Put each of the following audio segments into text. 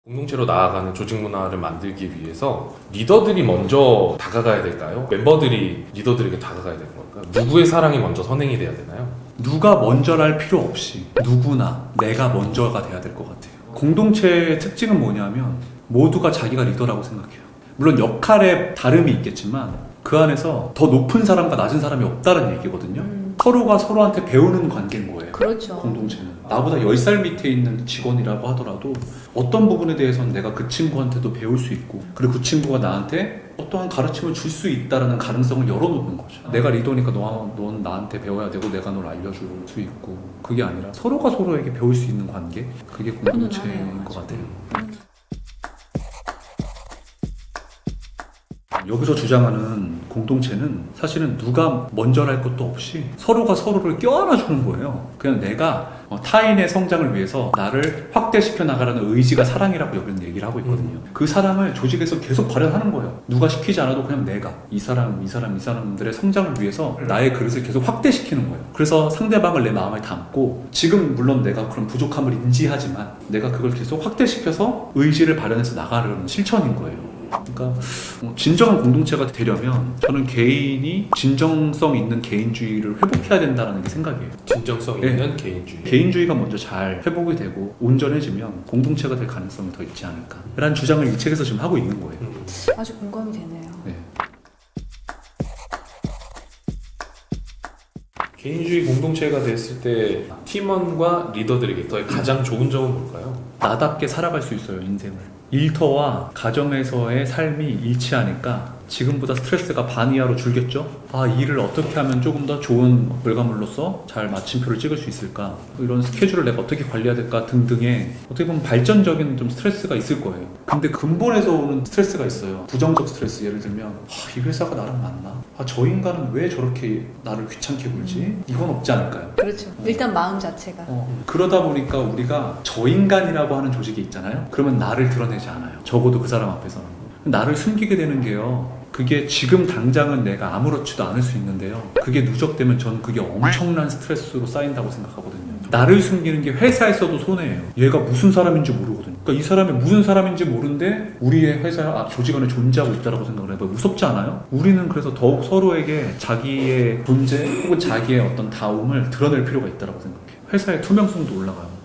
공동체로 나아가는 조직 문화를 만들기 위해서 리더들이 먼저 다가가야 될까요? 멤버들이 리더들에게 다가가야 되는 걸까요? 누구의 사랑이 먼저 선행이 돼야 되나요? 누가 먼저랄 필요 없이 누구나 내가 먼저가 돼야 될 것 같아요. 공동체의 특징은 뭐냐면 모두가 자기가 리더라고 생각해요. 물론 역할에 다름이 있겠지만 그 안에서 더 높은 사람과 낮은 사람이 없다는 얘기거든요. 서로가 서로한테 배우는 관계인 거예요. 그렇죠. 공동체는. 나보다 10살 밑에 있는 직원이라고 하더라도 어떤 부분에 대해서는 내가 그 친구한테도 배울 수 있고, 그리고 그 친구가 나한테 어떠한 가르침을 줄 수 있다는 가능성을 열어놓는 거죠. 내가 리더니까 넌 나한테 배워야 되고 내가 널 알려줄 수 있고, 그게 아니라 서로가 서로에게 배울 수 있는 관계, 그게 공동체인 것 같아요. 여기서 주장하는 공동체는 사실은 누가 먼저랄 것도 없이 서로가 서로를 껴안아주는 거예요. 그냥 내가 타인의 성장을 위해서 나를 확대시켜 나가라는 의지가 사랑이라고 여기는 얘기를 하고 있거든요. 그 사랑을 조직에서 계속 발현하는 거예요. 누가 시키지 않아도 그냥 내가 이 사람들의 성장을 위해서 나의 그릇을 계속 확대시키는 거예요. 그래서 상대방을 내 마음에 담고, 지금 물론 내가 그런 부족함을 인지하지만 내가 그걸 계속 확대시켜서 의지를 발현해서 나가려는 실천인 거예요. 그러니까 진정한 공동체가 되려면 저는 개인이 진정성 있는 개인주의를 회복해야 된다는 게 생각이에요. 진정성 있는 개인주의. 개인주의가 먼저 잘 회복이 되고 온전해지면 공동체가 될 가능성이 더 있지 않을까 라는 주장을 이 책에서 지금 하고 있는 거예요. 아주 공감이 되네요. 네. 개인주의 공동체가 됐을 때 팀원과 리더들에게 가장 좋은 점은 뭘까요? 나답게 살아갈 수 있어요, 인생을. 일터와 가정에서의 삶이 일치하니까 지금보다 스트레스가 반 이하로 줄겠죠? 이 일을 어떻게 하면 조금 더 좋은 결과물로서 잘 마침표를 찍을 수 있을까? 이런 스케줄을 내가 어떻게 관리해야 될까? 등등의 어떻게 보면 발전적인 좀 스트레스가 있을 거예요. 근데 근본에서 오는 스트레스가 있어요. 부정적 스트레스. 예를 들면 이 회사가 나랑 맞나? 저 인간은 왜 저렇게 나를 귀찮게 굴지? 이건 없지 않을까요? 그렇죠. 일단 마음 자체가. 그러다 보니까 우리가 저 인간이라고 하는 조직이 있잖아요. 그러면 나를 드러내지 않아요. 적어도 그 사람 앞에서는. 나를 숨기게 되는 게요, 그게 지금 당장은 내가 아무렇지도 않을 수 있는데요, 그게 누적되면 저는 그게 엄청난 스트레스로 쌓인다고 생각하거든요. 나를 숨기는 게 회사에서도 손해예요. 얘가 무슨 사람인지 모르거든요. 그러니까 이 사람이 무슨 사람인지 모르는데 우리의 회사 조직 안에 존재하고 있다고 생각을 해봐요. 무섭지 않아요? 우리는 그래서 더욱 서로에게 자기의 존재 혹은 자기의 어떤 다움을 드러낼 필요가 있다고 생각해요. 회사의 투명성도 올라가요.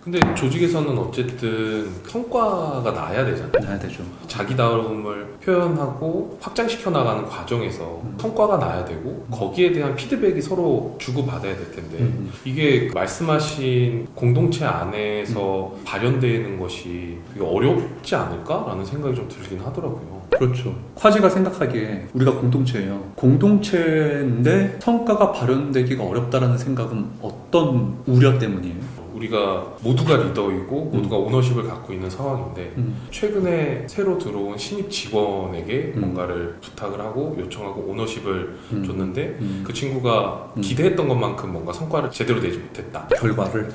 근데 조직에서는 어쨌든 성과가 나야 되잖아요. 나야 되죠. 자기다움을 표현하고 확장시켜 나가는 과정에서 성과가 나야 되고, 거기에 대한 피드백이 서로 주고받아야 될 텐데 이게 말씀하신 공동체 안에서 발현되는 것이 되게 어렵지 않을까라는 생각이 좀 들긴 하더라고요. 그렇죠. 콰지가 생각하기에 우리가 공동체예요. 공동체인데 성과가 발현되기가 어렵다는 생각은 어떤 우려 때문이에요? 우리가 모두가 리더이고 모두가 오너십을 갖고 있는 상황인데 최근에 새로 들어온 신입 직원에게 뭔가를 부탁을 하고 요청하고 오너십을 줬는데 그 친구가 기대했던 것만큼 뭔가 성과를 제대로 내지 못했다.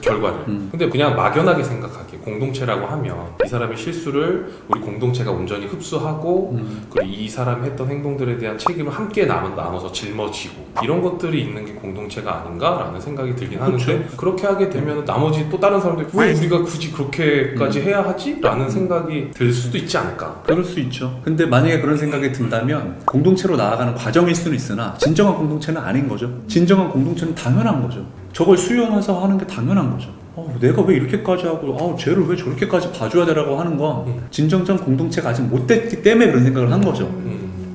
결과를. 근데 그냥 막연하게 생각하기에 공동체라고 하면 이 사람의 실수를 우리 공동체가 온전히 흡수하고 그리고 이 사람이 했던 행동들에 대한 책임을 함께 나눠서 짊어지고, 이런 것들이 있는 게 공동체가 아닌가라는 생각이 들긴 하는데, 그렇죠. 그렇게 하게 되면 나머지 또 다른 사람들이 왜 우리가 굳이 그렇게까지 해야 하지? 라는 생각이 들 수도 있지 않을까? 그럴 수 있죠. 근데 만약에 그런 생각이 든다면 공동체로 나아가는 과정일 수는 있으나 진정한 공동체는 아닌 거죠. 진정한 공동체는 당연한 거죠. 저걸 수용해서 하는 게 당연한 거죠. 내가 왜 이렇게까지 하고 쟤를 왜 저렇게까지 봐줘야 되라고 하는 건 진정한 공동체가 아직 못 됐기 때문에 그런 생각을 한 거죠.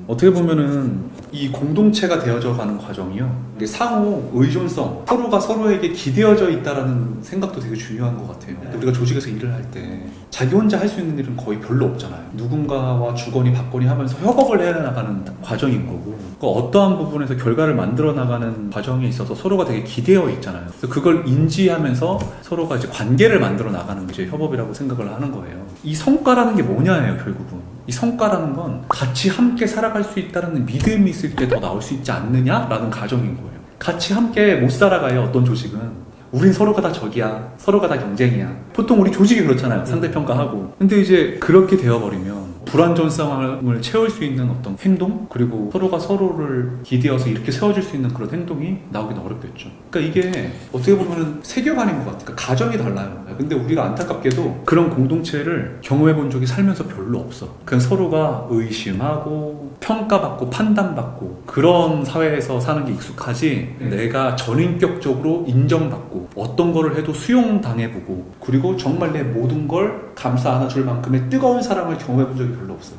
어떻게 보면은 이 공동체가 되어져 가는 과정이요, 이게 상호 의존성, 서로가 서로에게 기대어져 있다라는 생각도 되게 중요한 것 같아요. 우리가 조직에서 일을 할 때 자기 혼자 할 수 있는 일은 거의 별로 없잖아요. 누군가와 주거니 받거니 하면서 협업을 해나가는 과정인 거고, 어떠한 부분에서 결과를 만들어 나가는 과정에 있어서 서로가 되게 기대어 있잖아요. 그래서 그걸 인지하면서 서로가 이제 관계를 만들어 나가는 게 이제 협업이라고 생각을 하는 거예요. 이 성과라는 게 뭐냐예요, 결국은. 이 성과라는 건 같이 함께 살아갈 수 있다는 믿음이 있을 때 더 나올 수 있지 않느냐라는 가정인 거예요. 같이 함께 못 살아가요, 어떤 조직은. 우린 서로가 다 적이야, 서로가 다 경쟁이야. 보통 우리 조직이 그렇잖아요, 상대평가하고. 근데 이제 그렇게 되어버리면 불완전성을 채울 수 있는 어떤 행동, 그리고 서로가 서로를 기대어서 이렇게 세워줄 수 있는 그런 행동이 나오긴 어렵겠죠. 그러니까 이게 어떻게 보면 세계관인 것 같아요. 그러니까 가정이 달라요. 근데 우리가 안타깝게도 그런 공동체를 경험해 본 적이 살면서 별로 없어. 그냥 서로가 의심하고 평가받고 판단받고 그런 사회에서 사는 게 익숙하지, 내가 전인격적으로 인정받고 어떤 거를 해도 수용당해보고 그리고 정말 내 모든 걸 감싸 안아줄 만큼의 뜨거운 사랑을 경험해 본 적이 별로 없어요.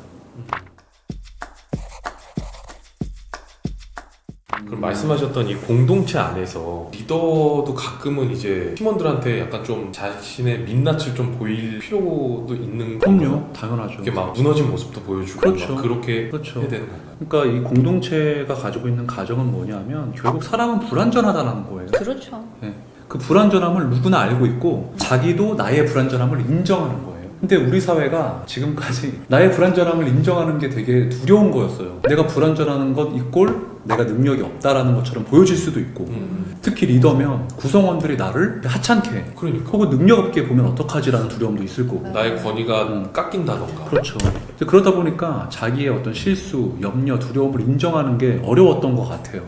그럼 말씀하셨던 이 공동체 안에서 리더도 가끔은 이제 팀원들한테 약간 좀 자신의 민낯을 좀 보일 필요도 있는 건가요? 그럼요, 당연하죠. 이렇게 막 무너진 모습도 보여주고 그렇죠. 막 그렇게 그렇죠. 해야 되는 건가요? 그러니까 이 공동체가 가지고 있는 가정은 뭐냐면 결국 사람은 불완전하다는 거예요. 그렇죠. 그 불완전함을 누구나 알고 있고 자기도 나의 불완전함을 인정하는 거예요. 근데 우리 사회가 지금까지 나의 불완전함을 인정하는 게 되게 두려운 거였어요. 내가 불완전하는 것 이꼴 내가 능력이 없다라는 것처럼 보여질 수도 있고, 특히 리더면 구성원들이 나를 하찮게 그러니까 혹은 능력 없게 보면 어떡하지라는 두려움도 있을 거고. 나의 권위가 깎인다던가. 그렇죠. 그러다 보니까 자기의 어떤 실수, 염려, 두려움을 인정하는 게 어려웠던 것 같아요.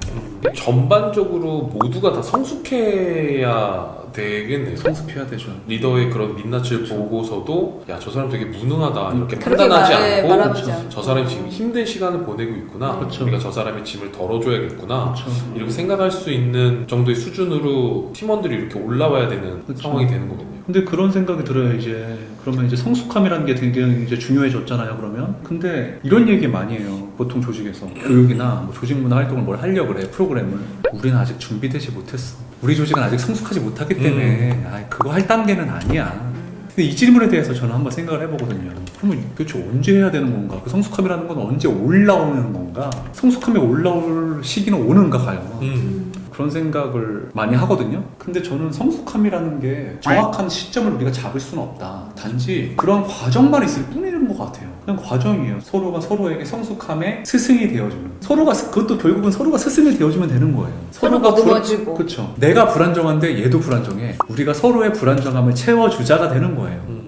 전반적으로 모두가 다 성숙해야 되겠네요. 성숙해야 되죠. 리더의 그런 민낯을 보고서도 야, 저 사람 되게 무능하다 이렇게 그렇게 판단하지 않고 말하지 않고. 저 사람이 지금 힘든 시간을 보내고 있구나. 그렇죠. 우리가 저 사람의 짐을 덜어줘야겠구나. 그렇죠. 이렇게 생각할 수 있는 정도의 수준으로 팀원들이 이렇게 올라와야 되는 그렇죠. 상황이 되는 거겠네요. 근데 그런 생각이 들어요. 이제 그러면 이제 성숙함이라는 게 굉장히 이제 중요해졌잖아요. 그러면 근데 이런 얘기 많이 해요. 보통 조직에서 교육이나 뭐 조직 문화 활동을 뭘 하려고 그래, 프로그램을. 우리는 아직 준비되지 못했어. 우리 조직은 아직 성숙하지 못하기 때문에 그거 할 단계는 아니야. 근데 이 질문에 대해서 저는 한번 생각을 해보거든요. 그러면 도대체 언제 해야 되는 건가? 그 성숙함이라는 건 언제 올라오는 건가? 성숙함이 올라올 시기는 오는가 가요? 그런 생각을 많이 하거든요. 근데 저는 성숙함이라는 게 정확한 시점을 우리가 잡을 수는 없다. 단지 그런 과정만 있을 뿐인 것 같아요. 그냥 과정이에요. 서로가 서로에게 성숙함의 스승이 되어주는. 그것도 결국은 서로가 스승이 되어주면 되는 거예요. 서로가 무너지고. 그렇죠. 내가 불안정한데 얘도 불안정해. 우리가 서로의 불안정함을 채워주자가 되는 거예요.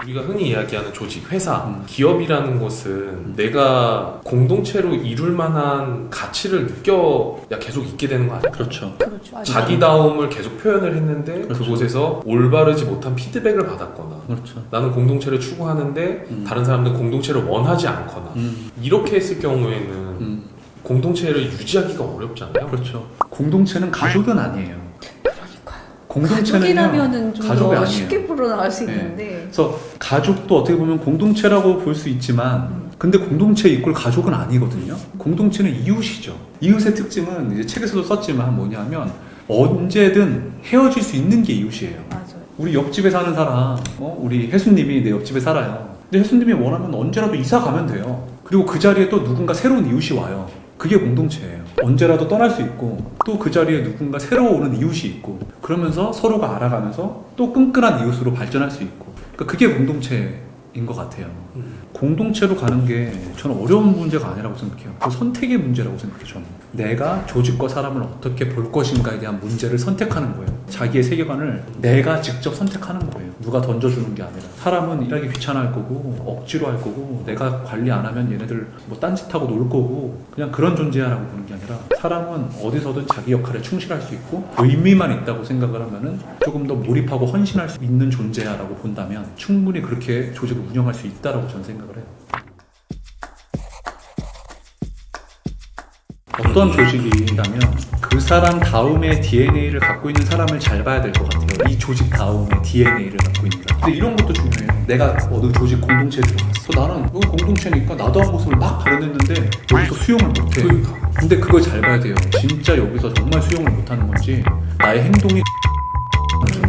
우리가 흔히 이야기하는 조직, 회사, 기업이라는 곳은 내가 공동체로 이룰 만한 가치를 느껴야 계속 있게 되는 거 아니에요? 그렇죠. 그렇죠. 자기다움을 계속 표현을 했는데 그렇죠. 그곳에서 올바르지 못한 피드백을 받았거나 그렇죠. 나는 공동체를 추구하는데 다른 사람들은 공동체를 원하지 않거나 이렇게 했을 경우에는 공동체를 유지하기가 어렵잖아요. 그렇죠. 공동체는 가족은 아니에요. 가족이라면은 좀 가족이 더 아니에요. 쉽게 풀어나갈 수 네. 있는데. 그래서 가족도 어떻게 보면 공동체라고 볼 수 있지만 근데 공동체 이꼴 가족은 아니거든요. 공동체는 이웃이죠. 이웃의 특징은 이제 책에서도 썼지만 뭐냐면 언제든 헤어질 수 있는 게 이웃이에요. 맞아요. 우리 옆집에 사는 사람, 우리 혜수님이 내 옆집에 살아요. 근데 혜수님이 원하면 언제라도 이사 가면 돼요. 그리고 그 자리에 또 누군가 새로운 이웃이 와요. 그게 공동체예요. 언제라도 떠날 수 있고 또 그 자리에 누군가 새로 오는 이웃이 있고 그러면서 서로가 알아가면서 또 끈끈한 이웃으로 발전할 수 있고 그러니까 그게 공동체인 것 같아요. 공동체로 가는 게 저는 어려운 문제가 아니라고 생각해요. 그 선택의 문제라고 생각해요. 저는 내가 조직과 사람을 어떻게 볼 것인가에 대한 문제를 선택하는 거예요. 자기의 세계관을 내가 직접 선택하는 거예요. 누가 던져주는 게 아니라. 사람은 일하기 귀찮아할 거고 억지로 할 거고 내가 관리 안 하면 얘네들 뭐 딴짓하고 놀 거고 그냥 그런 존재야라고 보는 게 아니라 사람은 어디서든 자기 역할에 충실할 수 있고 의미만 있다고 생각을 하면은 조금 더 몰입하고 헌신할 수 있는 존재야라고 본다면 충분히 그렇게 조직을 운영할 수 있다라고 저는 생각을 해요. 어떤 조직이라면 그 사람 다음의 DNA를 갖고 있는 사람을 잘 봐야 될 것 같아요. 이 조직 다음의 DNA를 갖고 있는 사람. 근데 이런 것도 중요해요. 내가 어느 조직 공동체에 들어갔어. 나는 여기 공동체니까 나도 한 모습을 막 발현했는데 여기서 수용을 못해. 근데 그걸 잘 봐야 돼요. 진짜 여기서 정말 수용을 못하는 건지 나의 행동이 건지.